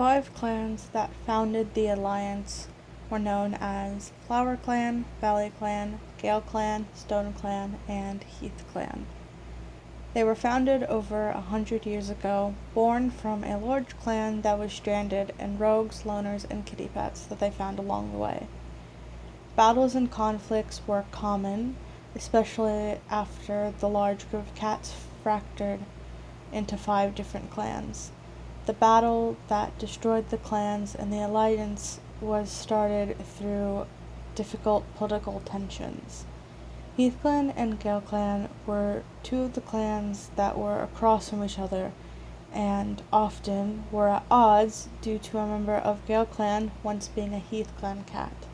5 clans that founded the Alliance were known as Flower Clan, Valley Clan, Gale Clan, Stone Clan, and Heath Clan. They were founded over 100 years ago, born from a large clan that was stranded in rogues, loners, and kitty pets that they found along the way. Battles and conflicts were common, especially after the large group of cats fractured into 5 different clans. The battle that destroyed the clans and the alliance was started through difficult political tensions. Heathclan and Galeclan were 2 of the clans that were across from each other and often were at odds due to a member of Galeclan once being a Heathclan cat.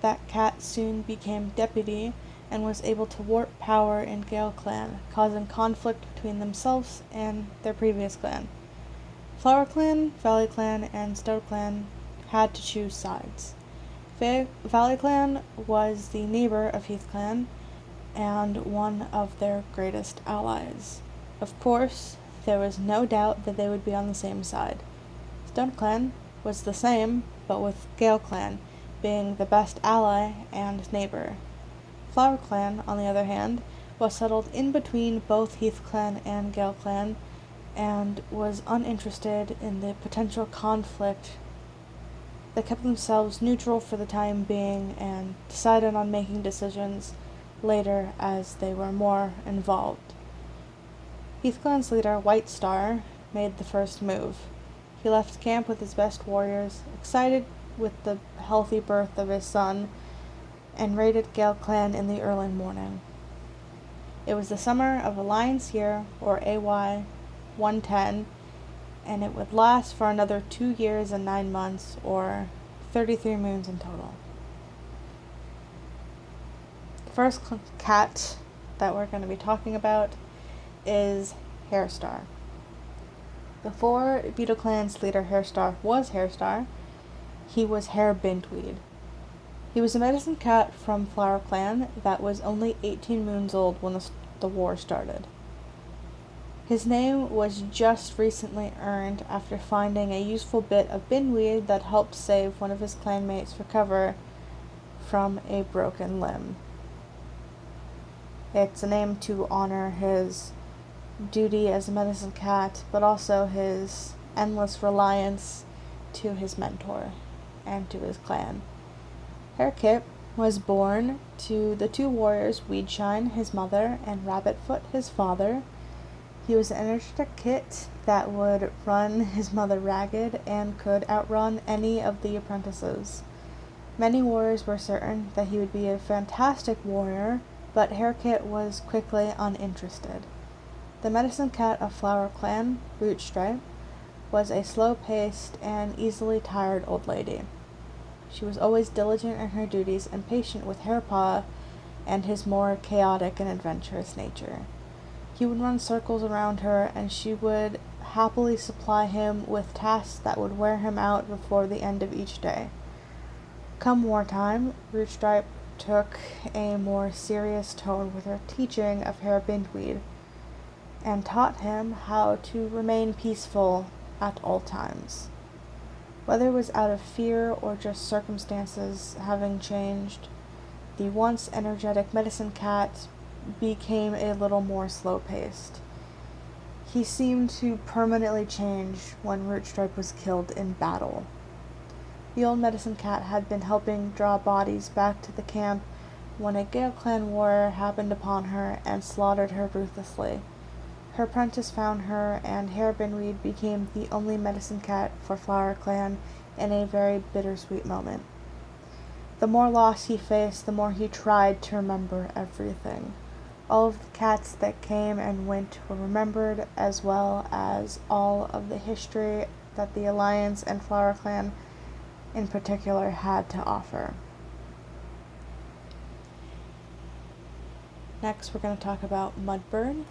That cat soon became deputy and was able to warp power in Galeclan, causing conflict between themselves and their previous clan. Flower Clan, Valley Clan, and Stone Clan had to choose sides. Valley Clan was the neighbor of Heath Clan and one of their greatest allies. Of course, there was no doubt that they would be on the same side. Stone Clan was the same, but with Gale Clan being the best ally and neighbor. Flower Clan, on the other hand, was settled in between both Heath Clan and Gale Clan and was uninterested in the potential conflict. They kept themselves neutral for the time being and decided on making decisions later as they were more involved. Heathclan's leader, White Star, made the first move. He left camp with his best warriors, excited with the healthy birth of his son, and raided Gale Clan in the early morning. It was the summer of Alliance Year, or AY 110, and it would last for another 2 years and 9 months, or 33 moons in total. The first cat that we're going to be talking about is Hairstar. Before Beetleclan's leader Hairstar was Hairstar, he was Hair Bintweed. He was a medicine cat from Flower Clan that was only 18 moons old when the war started. His name was just recently earned after finding a useful bit of bindweed that helped save one of his clanmates recover from a broken limb. It's a name to honor his duty as a medicine cat, but also his endless reliance to his mentor and to his clan. Hairkit was born to the 2 warriors Weedshine, his mother, and Rabbitfoot, his father. He was an energetic kit that would run his mother ragged and could outrun any of the apprentices. Many warriors were certain that he would be a fantastic warrior, but Hairkit was quickly uninterested. The medicine cat of Flower Clan, Rootstripe, was a slow-paced and easily tired old lady. She was always diligent in her duties and patient with Hairpaw and his more chaotic and adventurous nature. He would run circles around her, and she would happily supply him with tasks that would wear him out before the end of each day. Come wartime, Rootstripe took a more serious tone with her teaching of Hair Bintweed, and taught him how to remain peaceful at all times. Whether it was out of fear or just circumstances having changed, the once energetic medicine cat became a little more slow-paced. He seemed to permanently change when Rootstripe was killed in battle. The old medicine cat had been helping draw bodies back to the camp when a Gale Clan warrior happened upon her and slaughtered her ruthlessly. Her apprentice found her, and Hair Bintweed became the only medicine cat for Flower Clan in a very bittersweet moment. The more loss he faced, the more he tried to remember everything. All of the cats that came and went were remembered, as well as all of the history that the Alliance and Flower Clan in particular had to offer. Next, we're going to talk about Mudbird.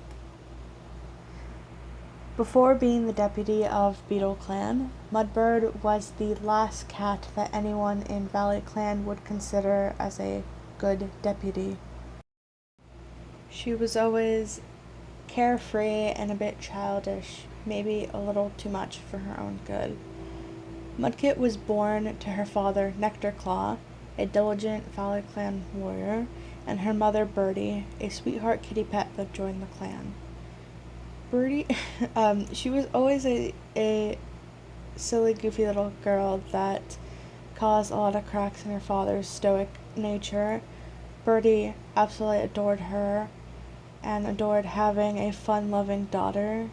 Before being the deputy of Beetleclan, Mudbird was the last cat that anyone in Valley Clan would consider as a good deputy. She was always carefree and a bit childish, maybe a little too much for her own good. Mudkip was born to her father, Nectarclaw, a diligent Clan warrior, and her mother, Birdie, a sweetheart kitty pet that joined the clan. Birdie, she was always a silly, goofy little girl that caused a lot of cracks in her father's stoic nature. Birdie absolutely adored her and adored having a fun-loving daughter.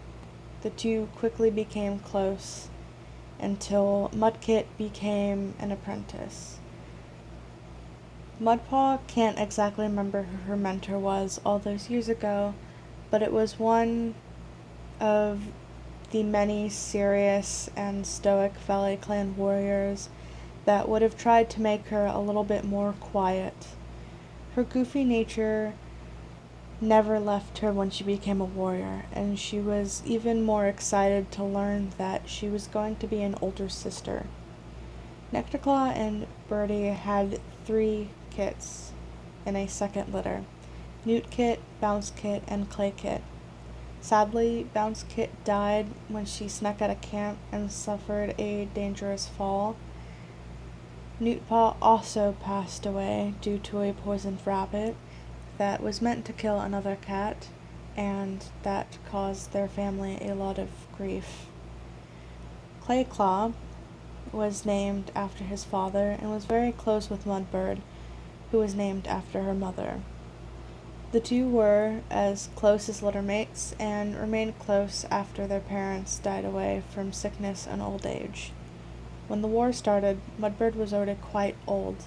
The two quickly became close until Mudkip became an apprentice. Mudpaw can't exactly remember who her mentor was all those years ago, but it was one of the many serious and stoic Clan warriors that would have tried to make her a little bit more quiet. Her goofy nature never left her when she became a warrior, and she was even more excited to learn that she was going to be an older sister. Nectarclaw and Birdie had 3 kits in a second litter: Newt Kit, Bounce Kit, and Clay Kit. Sadly, Bounce Kit died when she snuck out of camp and suffered a dangerous fall. Newtpaw also passed away due to a poisoned rabbit that was meant to kill another cat, and that caused their family a lot of grief. Clayclaw was named after his father and was very close with Mudbird, who was named after her mother. The two were as close as littermates and remained close after their parents died away from sickness and old age. When the war started, Mudbird was already quite old,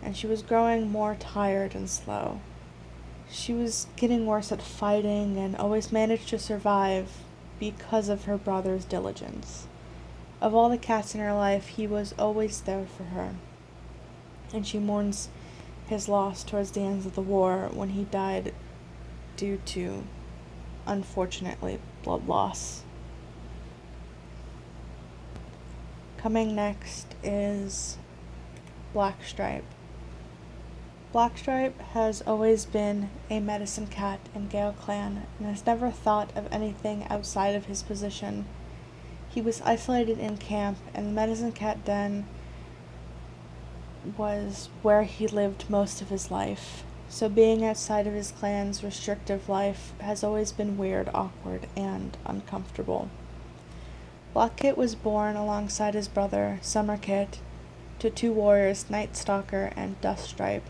and she was growing more tired and slow. She was getting worse at fighting and always managed to survive because of her brother's diligence. Of all the cats in her life, he was always there for her, and she mourns his loss towards the end of the war when he died due to, unfortunately, blood loss. Coming next is Blackstripe. Blackstripe has always been a medicine cat in Galaxyclan and has never thought of anything outside of his position. He was isolated in camp, and the medicine cat den was where he lived most of his life. So being outside of his clan's restrictive life has always been weird, awkward, and uncomfortable. Blackkit was born alongside his brother, Summerkit, to 2 warriors, Nightstalker and Duststripe.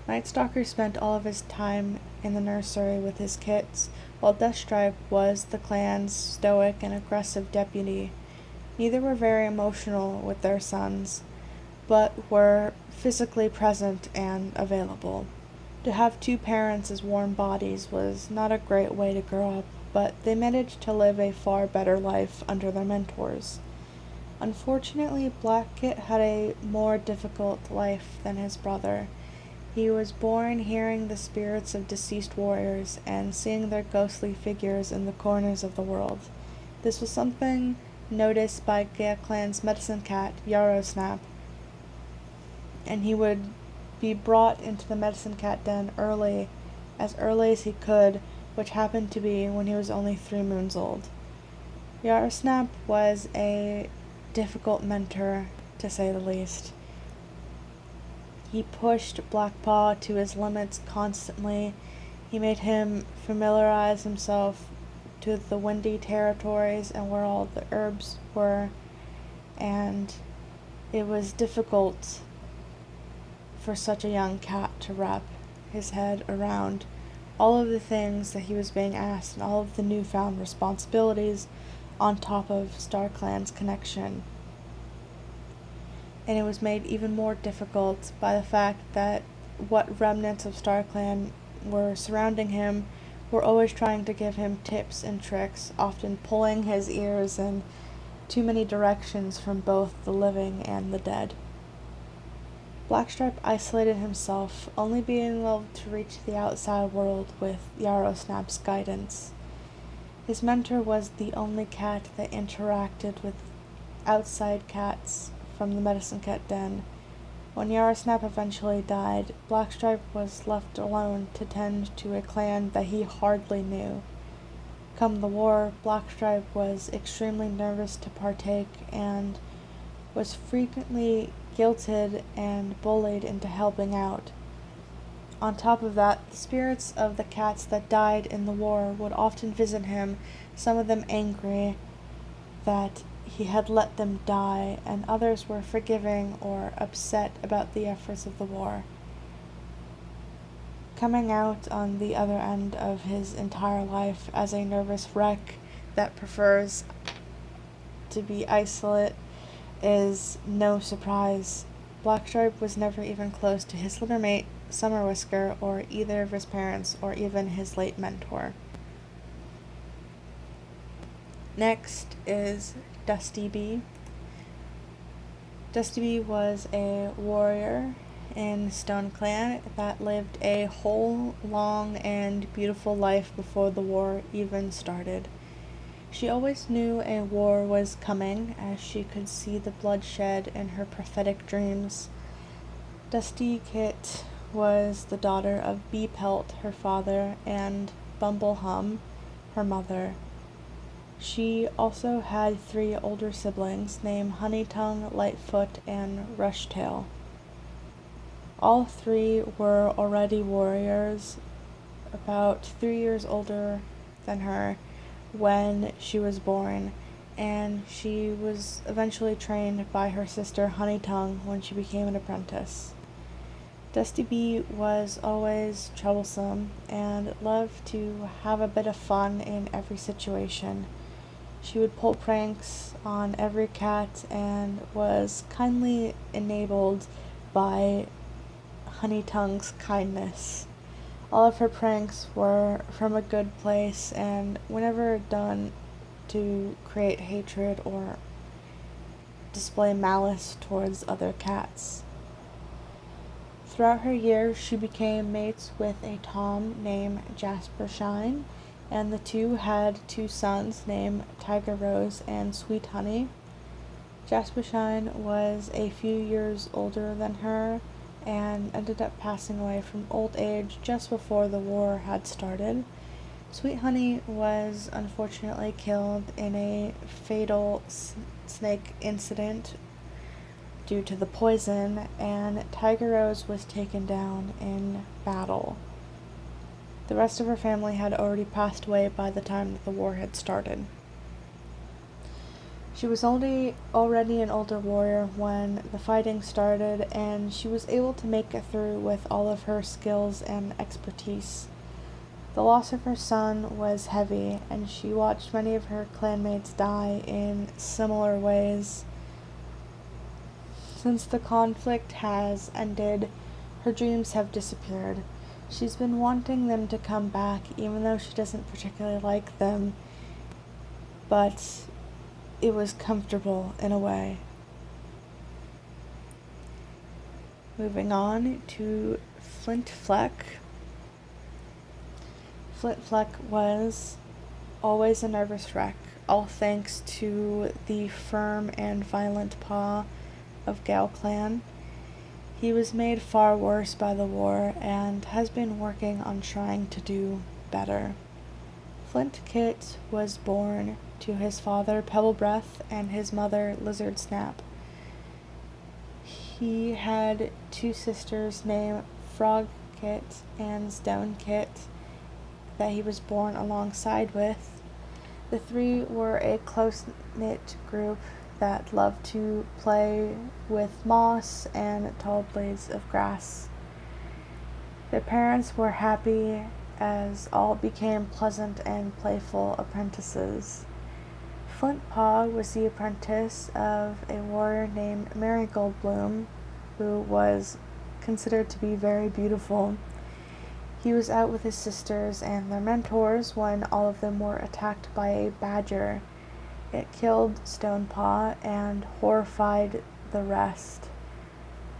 Nightstalker spent all of his time in the nursery with his kits, while Duststripe was the clan's stoic and aggressive deputy. Neither were very emotional with their sons, but were physically present and available. To have 2 parents as warm bodies was not a great way to grow up, but they managed to live a far better life under their mentors. Unfortunately, Blackkit had a more difficult life than his brother. He was born hearing the spirits of deceased warriors and seeing their ghostly figures in the corners of the world. This was something noticed by Galaxyclan's medicine cat, Yarosnap, and he would be brought into the medicine cat den as early as he could, which happened to be when he was only 3 moons old. Yarosnap was a difficult mentor, to say the least. He pushed Blackpaw to his limits constantly. He made him familiarize himself to the windy territories and where all the herbs were, and it was difficult for such a young cat to wrap his head around all of the things that he was being asked and all of the newfound responsibilities on top of StarClan's connection. And it was made even more difficult by the fact that what remnants of StarClan were surrounding him were always trying to give him tips and tricks, often pulling his ears in too many directions from both the living and the dead. Blackstripe isolated himself, only being able to reach the outside world with Yarosnap's guidance. His mentor was the only cat that interacted with outside cats from the medicine cat den. When Yarosnap eventually died, Blackstripe was left alone to tend to a clan that he hardly knew. Come the war, Blackstripe was extremely nervous to partake and was frequently guilted and bullied into helping out. On top of that, the spirits of the cats that died in the war would often visit him, some of them angry that he had let them die, and others were forgiving or upset about the efforts of the war. Coming out on the other end of his entire life as a nervous wreck that prefers to be isolate is no surprise. Blackstripe was never even close to his litter mate, Summer Whisker, or either of his parents, or even his late mentor. Next is Dusty Bee. Dusty Bee was a warrior in Stone Clan that lived a whole, long, and beautiful life before the war even started. She always knew a war was coming, as she could see the bloodshed in her prophetic dreams. Dusty Kit was the daughter of Bee Pelt, her father, and Bumble Hum, her mother. She also had 3 older siblings named Honeytongue, Lightfoot, and Rushtail. All 3 were already warriors, about 3 years older than her when she was born, and she was eventually trained by her sister Honeytongue when she became an apprentice. Dusty Bee was always troublesome and loved to have a bit of fun in every situation. She would pull pranks on every cat and was kindly enabled by Honeytongue's kindness. All of her pranks were from a good place and were never done to create hatred or display malice towards other cats. Throughout her years, she became mates with a Tom named Jasper Shine, and the two had 2 sons named Tiger Rose and Sweet Honey. Jasper Shine was a few years older than her and ended up passing away from old age just before the war had started. Sweet Honey was unfortunately killed in a fatal snake incident due to the poison, and Tiger Rose was taken down in battle. The rest of her family had already passed away by the time that the war had started. She was already an older warrior when the fighting started, and she was able to make it through with all of her skills and expertise. The loss of her son was heavy, and she watched many of her clanmates die in similar ways. Since the conflict has ended, her dreams have disappeared. She's been wanting them to come back, even though she doesn't particularly like them, but it was comfortable in a way. Moving on to Flint Fleck. Flint Fleck was always a nervous wreck, all thanks to the firm and violent paw of Galaxyclan. He was made far worse by the war and has been working on trying to do better. Flint Kit was born to his father Pebble Breath and his mother Lizard Snap. He had 2 sisters named Frog Kit and Stone Kit that he was born alongside with. The 3 were a close-knit group that loved to play with moss and tall blades of grass. Their parents were happy as all became pleasant and playful apprentices. Flint Paw was the apprentice of a warrior named Marigold Bloom, who was considered to be very beautiful. He was out with his sisters and their mentors when all of them were attacked by a badger. It killed Stonepaw and horrified the rest.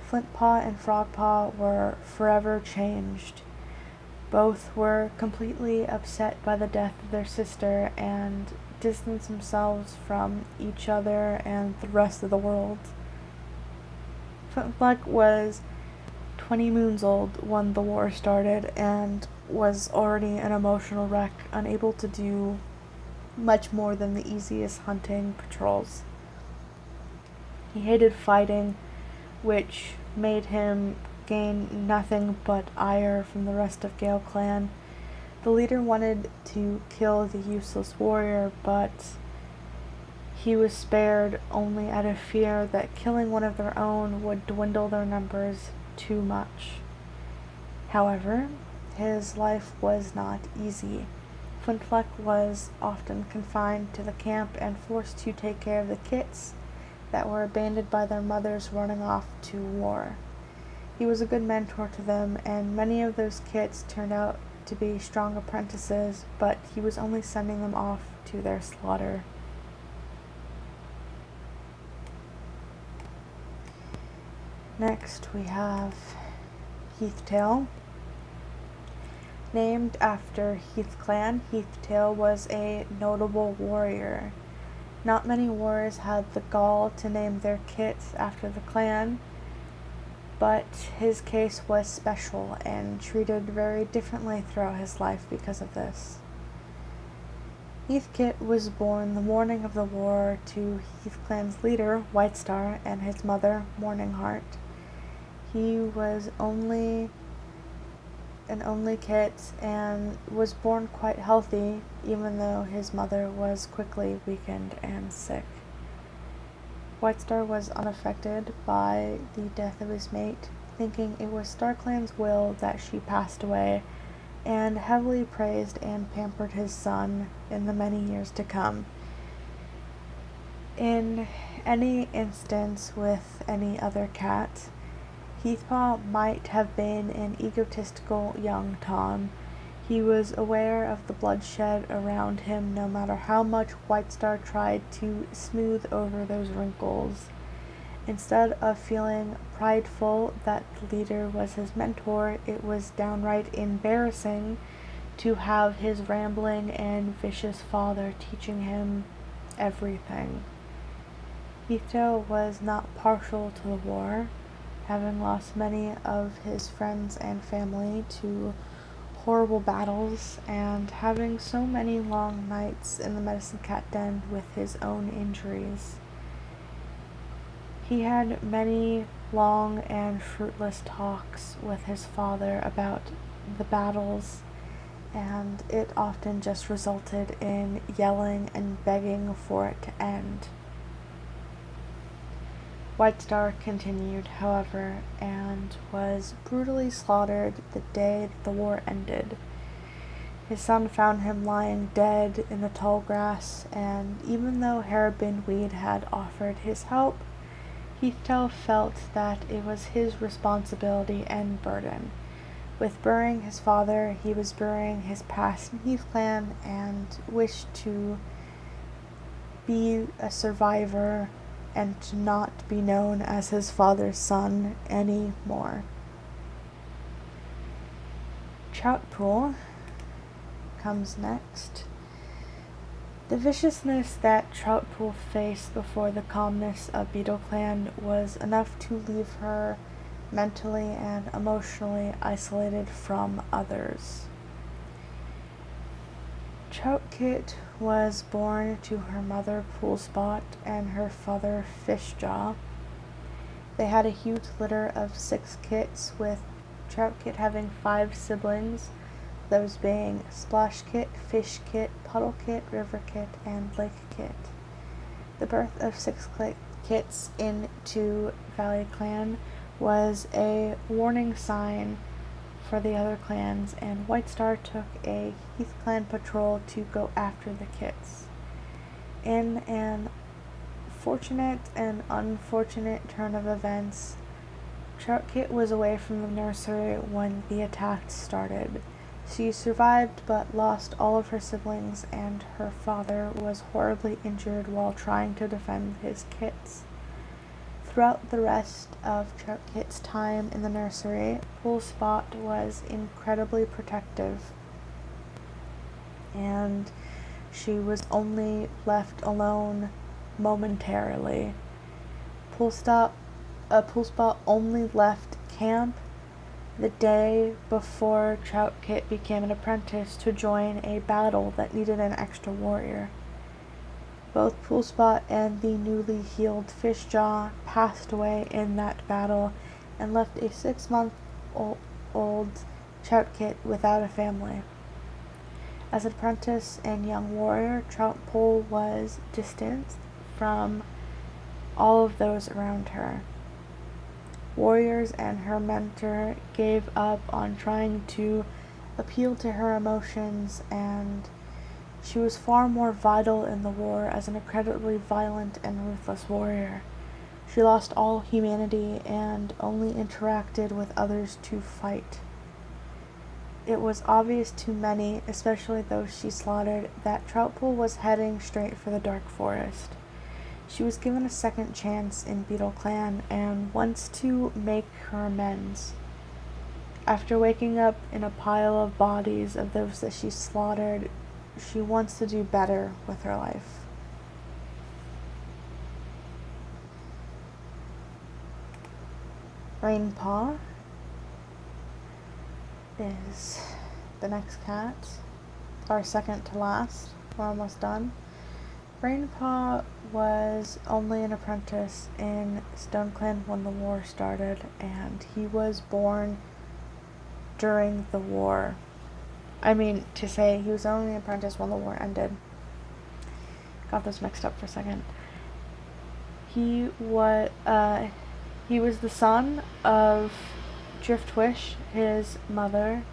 Flintpaw and Frogpaw were forever changed. Both were completely upset by the death of their sister and distanced themselves from each other and the rest of the world. Flintfleck was 20 moons old when the war started and was already an emotional wreck, unable to do much more than the easiest hunting patrols. He hated fighting, which made him gain nothing but ire from the rest of Clan. The leader wanted to kill the useless warrior, but he was spared only out of fear that killing one of their own would dwindle their numbers too much. However, his life was not easy. Flint was often confined to the camp and forced to take care of the kits that were abandoned by their mothers running off to war. He was a good mentor to them, and many of those kits turned out to be strong apprentices, but he was only sending them off to their slaughter. Next we have Heath. Named after Heathclan, Heath was a notable warrior. Not many warriors had the gall to name their kits after the clan, but his case was special and treated very differently throughout his life because of this. Heathkit was born the morning of the war to Heathclan's leader, Whitestar, and his mother, Morningheart. He was an only kit and was born quite healthy, even though his mother was quickly weakened and sick. Whitestar was unaffected by the death of his mate, thinking it was StarClan's will that she passed away, and heavily praised and pampered his son in the many years to come. In any instance with any other cat, Heathpaw might have been an egotistical young Tom. He was aware of the bloodshed around him no matter how much Whitestar tried to smooth over those wrinkles. Instead of feeling prideful that the leader was his mentor, it was downright embarrassing to have his rambling and vicious father teaching him everything. Heath was not partial to the war, having lost many of his friends and family to horrible battles, and having so many long nights in the medicine cat den with his own injuries. He had many long and fruitless talks with his father about the battles, and it often just resulted in yelling and begging for it to end. Whitestar continued, however, and was brutally slaughtered the day the war ended. His son found him lying dead in the tall grass, and even though Harabin Weed had offered his help, Heath felt that it was his responsibility and burden. With burying his father, he was burying his past in Heathclan and wished to be a survivor and to not be known as his father's son anymore. Trout comes next. The viciousness that Trout faced before the calmness of Beetleclan was enough to leave her mentally and emotionally isolated from others. Troutkit was born to her mother Poolspot and her father Fishjaw. They had a huge litter of 6 kits, with Troutkit having 5 siblings, those being Splash Kit, Fish Kit, Puddle Kit, River Kit, and Lake Kit. The birth of 6 kits into Valley Clan was a warning sign for the other clans, and Whitestar took a Heath Clan patrol to go after the kits. In an fortunate and unfortunate turn of events, Troutkit was away from the nursery when the attacks started. She survived but lost all of her siblings, and her father was horribly injured while trying to defend his kits. Throughout the rest of Troutkit's time in the nursery, Poolspot was incredibly protective, and she was only left alone momentarily. Poolspot only left camp the day before Troutkit became an apprentice to join a battle that needed an extra warrior. Both Poolspot and the newly healed Fishjaw passed away in that battle and left a 6-month-old Trout kit without a family. As an apprentice and young warrior, Trout was distanced from all of those around her. Warriors and her mentor gave up on trying to appeal to her emotions, and she was far more vital in the war as an incredibly violent and ruthless warrior. She lost all humanity and only interacted with others to fight. It was obvious to many, especially those she slaughtered, that Trout was heading straight for the Dark Forest. She was given a second chance in Beetleclan and wants to make her amends. After waking up in a pile of bodies of those that she slaughtered, she wants to do better with her life. Rainpaw is the next cat, our second to last. We're almost done. Rainpaw was only an apprentice in StoneClan when the war started, and he was born during the war. He was only an apprentice when the war ended. Got those mixed up for a second. He was the son of Driftwish, his mother,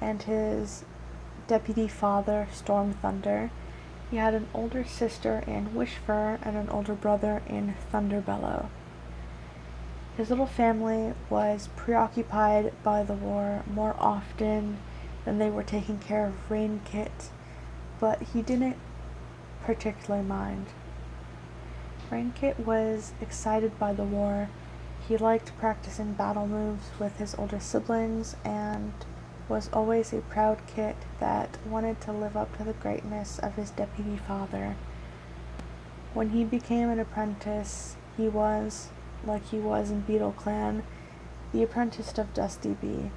and his deputy father, Storm Thunder. He had an older sister in Wishfur and an older brother in Thunderbellow. His little family was preoccupied by the war more often than they were taking care of Rainkit, but he didn't particularly mind. Rainkit was excited by the war. He liked practicing battle moves with his older siblings and was always a proud kit that wanted to live up to the greatness of his deputy father. When he became an apprentice, he was, like he was in Beetleclan, the apprentice of Dusty Bee.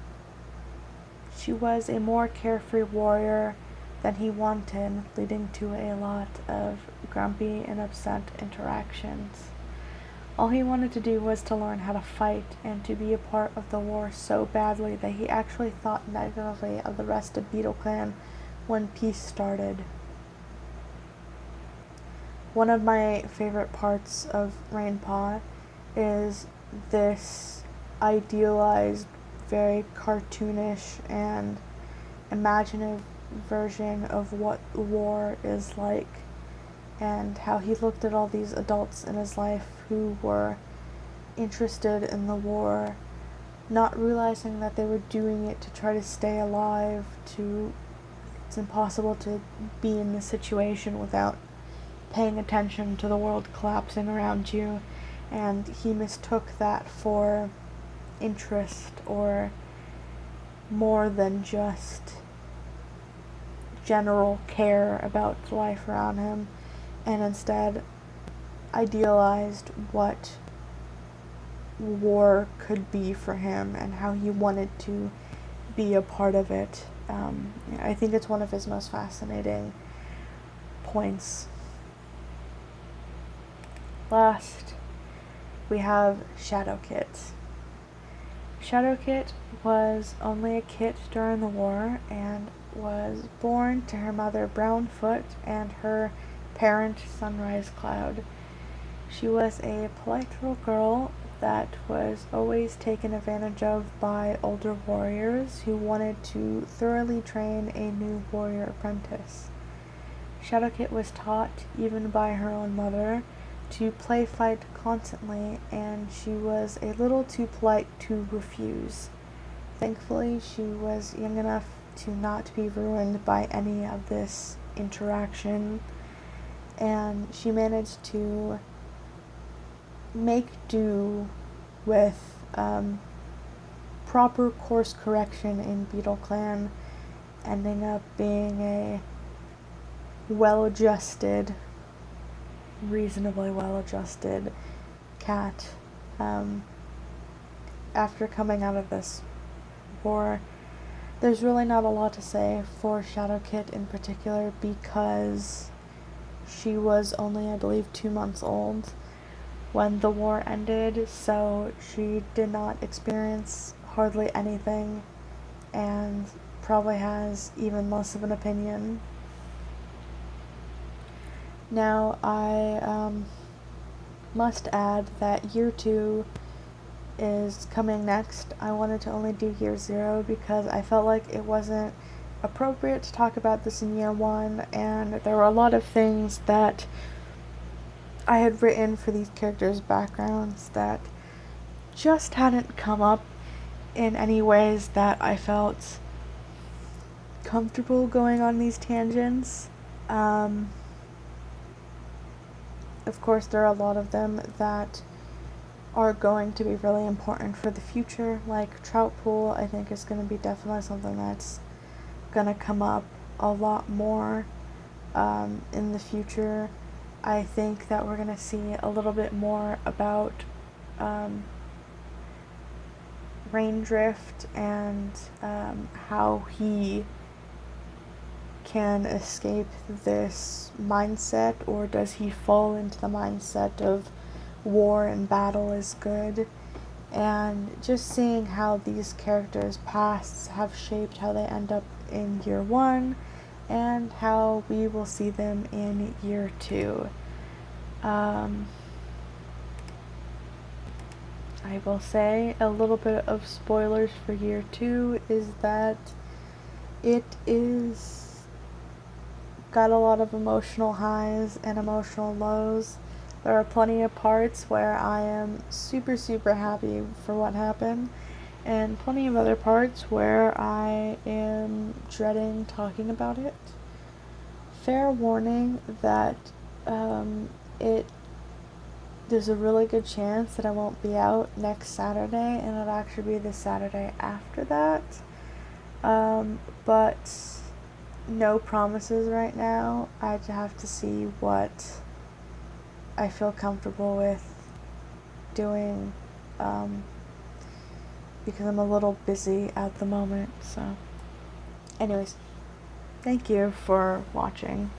She was a more carefree warrior than he wanted, leading to a lot of grumpy and upset interactions. All he wanted to do was to learn how to fight and to be a part of the war so badly that he actually thought negatively of the rest of Beetleclan when peace started. One of my favorite parts of Rainpaw is this idealized, very cartoonish and imaginative version of what war is like, and how he looked at all these adults in his life who were interested in the war, not realizing that they were doing it to try to stay alive, it's impossible to be in this situation without paying attention to the world collapsing around you, and he mistook that for interest or more than just general care about life around him, and instead idealized what war could be for him and how he wanted to be a part of it. I think it's one of his most fascinating points. Last, we have Shadowkit. Shadowkit was only a kit during the war and was born to her mother Brownfoot and her parent Sunrise Cloud. She was a polite little girl that was always taken advantage of by older warriors who wanted to thoroughly train a new warrior apprentice. Shadowkit was taught, even by her own mother, to play fight constantly, and she was a little too polite to refuse. Thankfully, she was young enough to not be ruined by any of this interaction, and she managed to make do with proper course correction in Beetleclan, ending up being a reasonably well-adjusted cat. After coming out of this war, there's really not a lot to say for Shadowkit in particular, because she was only, I believe, 2 months old when the war ended, so she did not experience hardly anything and probably has even less of an opinion. Now, I must add that year 2 is coming next. I wanted to only do year 0 because I felt like it wasn't appropriate to talk about this in year 1, and there were a lot of things that I had written for these characters' backgrounds that just hadn't come up in any ways that I felt comfortable going on these tangents. Of course, there are a lot of them that are going to be really important for the future, like Trout Pool. I think is going to be definitely something that's going to come up a lot more in the future. I think that we're going to see a little bit more about Raindrift and how he can escape this mindset, or does he fall into the mindset of war and battle is good, and just seeing how these characters' pasts have shaped how they end up in year 1 and how we will see them in year 2. I will say a little bit of spoilers for year 2 is that it is got a lot of emotional highs and emotional lows. There are plenty of parts where I am super, super happy for what happened, and plenty of other parts where I am dreading talking about it. Fair warning that there's a really good chance that I won't be out next Saturday, and it'll actually be the Saturday after that. But no promises right now. I have to see what I feel comfortable with doing, because I'm a little busy at the moment. So anyways, thank you for watching.